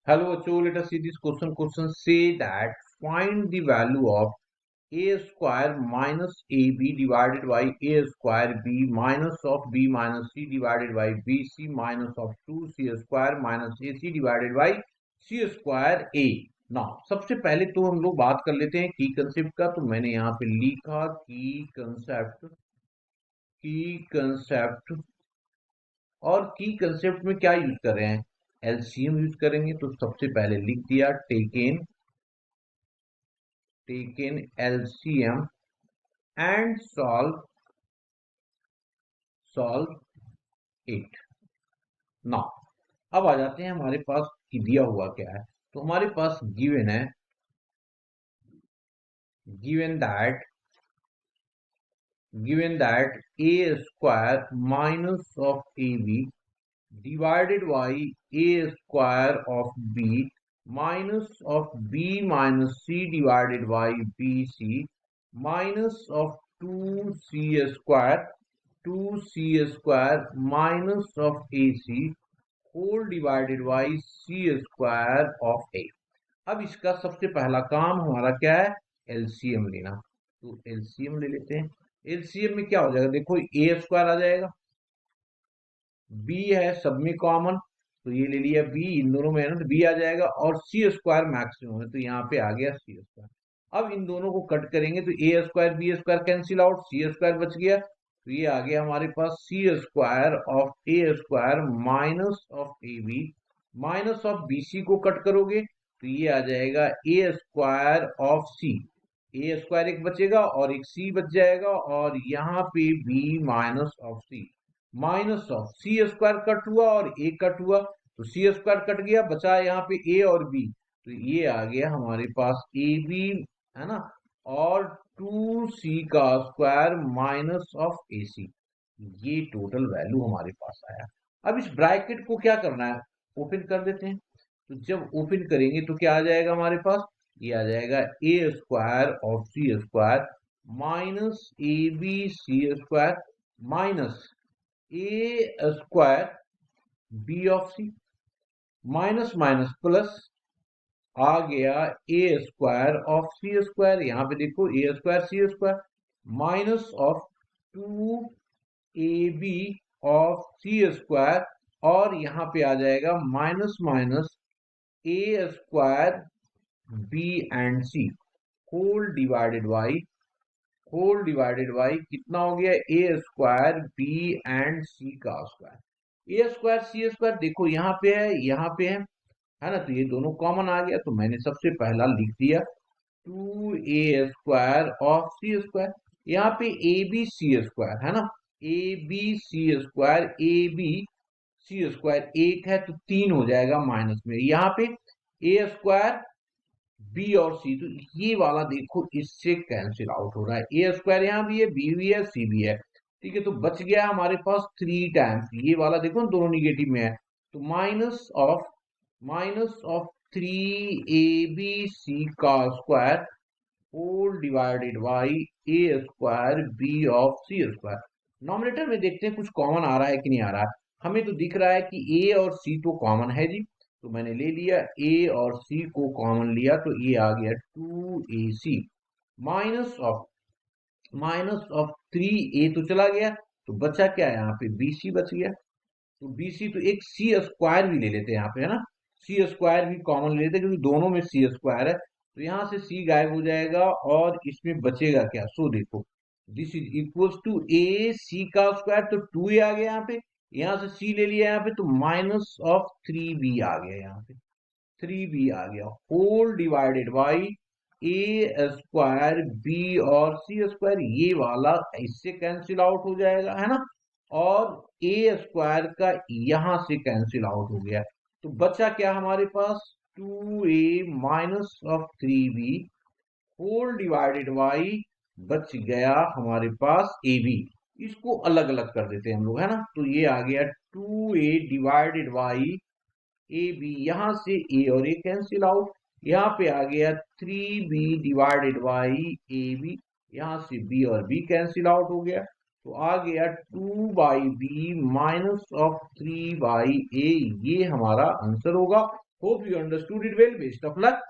Hello, Acho. Let us see this question. Question say that find the value of a square minus ab divided by a square b minus of b minus c divided by bc minus of 2c square minus ac divided by c square a. ना सबसे पहले तो हम लोग बात कर लेते हैं की कंसेप्ट का। तो मैंने यहाँ पे लिखा की कंसेप्ट और की कंसेप्ट में क्या यूज कर रहे हैं, एलसीएम यूज करेंगे। तो सबसे पहले लिख दिया take in LCM and solve it. Now अब आ जाते हैं हमारे पास कि दिया हुआ क्या है। तो हमारे पास given that a square minus of ab divided by a square of b minus of b minus c divided by bc minus of 2c square minus of ac whole divided by c square of a। अब इसका सबसे पहला काम हमारा क्या है, LCM लेना। तो एलसीएम ले लेते हैं। एलसीएम में क्या हो जाएगा, देखो ए स्क्वायर आ जाएगा, बी है सब में कॉमन, तो ये ले लिया बी, इन दोनों में है ना, तो बी आ जाएगा और सी स्क्वायर मैक्सिमम है, तो यहाँ पे आ गया सी स्क्वायर। अब इन दोनों को कट करेंगे तो A square B square cancel out, C square बच गया, तो ये आ गया हमारे पास C square of A square minus of A B minus of B C को कट करोगे तो ये आ जाएगा A square of C, A square एक बचेगा और एक सी बच जाएगा और यहाँ पे B minus of C minus of C square cut हुआ और ए कट हुआ, तो सी स्क्वायर कट गया, बचा यहाँ पे ए और बी, तो ये आ गया हमारे पास ए बी, है ना, और 2c का स्क्वायर माइनस ऑफ ए सी। ये टोटल वैल्यू हमारे पास आया। अब इस ब्रैकेट को क्या करना है, ओपन कर देते हैं। तो जब ओपन करेंगे तो क्या आ जाएगा हमारे पास, ये आ जाएगा ए स्क्वायर और C square minus A B C square minus A square B of C minus minus plus आ गया A square of C square, यहां पे देखो A square C square minus of 2ab of C square और यहां पे आ जाएगा minus minus A square B and C whole divided by कितना हो गया, A square B and C का square. A square C square देखो यहाँ पे है, यहाँ पे है ना, तो ये दोनों कॉमन आ गया, तो मैंने सबसे पहला लिख दिया 2a square of C square. यहाँ पे ए बी सी स्क्वायर है ना, A B C square A B C square एक है तो तीन हो जाएगा माइनस में, यहाँ पे ए स्क्वायर बी और सी, तो ये वाला देखो इससे कैंसिल आउट हो रहा है, ए स्क्वायर यहाँ भी है बी भी है सी भी है, ठीक है, तो बच गया हमारे पास 3 टाइम्स, ये वाला देखो दोनों निगेटिव में है, तो माइनस ऑफ 3ab का square whole divided by A square B of C square. Nominator में देखते हैं कुछ कॉमन आ रहा है कि नहीं आ रहा है। हमें तो दिख रहा है कि ए और सी तो कॉमन है जी, तो मैंने ले लिया ए और सी को कॉमन लिया, तो ये आ गया 2ac माइनस ऑफ 3a तो चला गया, तो बचा क्या है यहाँ पे bc बच गया, तो bc, तो एक सी स्क्वायर भी ले लेते हैं यहाँ पे, है ना, सी स्क्वायर भी कॉमन ले लेते हैं क्योंकि दोनों में सी स्क्वायर है, तो यहाँ से सी गायब हो जाएगा और इसमें बचेगा क्या, सो देखो दिस इज इक्वल्स टू ए सी का स्क्वायर, तो 2a आ गया यहाँ पे, यहाँ से सी ले लिया यहाँ पे, तो माइनस ऑफ 3b आ गया यहाँ पे, 3b आ गया whole divided by A square B और सी स्क्वायर, ये वाला इससे कैंसिल आउट हो जाएगा, है ना, और ए स्क्वायर का यहां से कैंसिल आउट हो गया, तो बचा क्या हमारे पास 2a minus of 3b whole divided by बच गया हमारे पास ए बी। इसको अलग अलग कर देते हैं हम लोग, है ना, तो ये आ गया 2a divided by A B, यहां से ए और ए कैंसिल आउट, यहाँ पे आ गया 3b divided by A B, यहां से बी और बी कैंसिल आउट हो गया, तो आ गया 2/b माइनस ऑफ 3/a, ये हमारा आंसर होगा। Hope you understood it well, best of luck.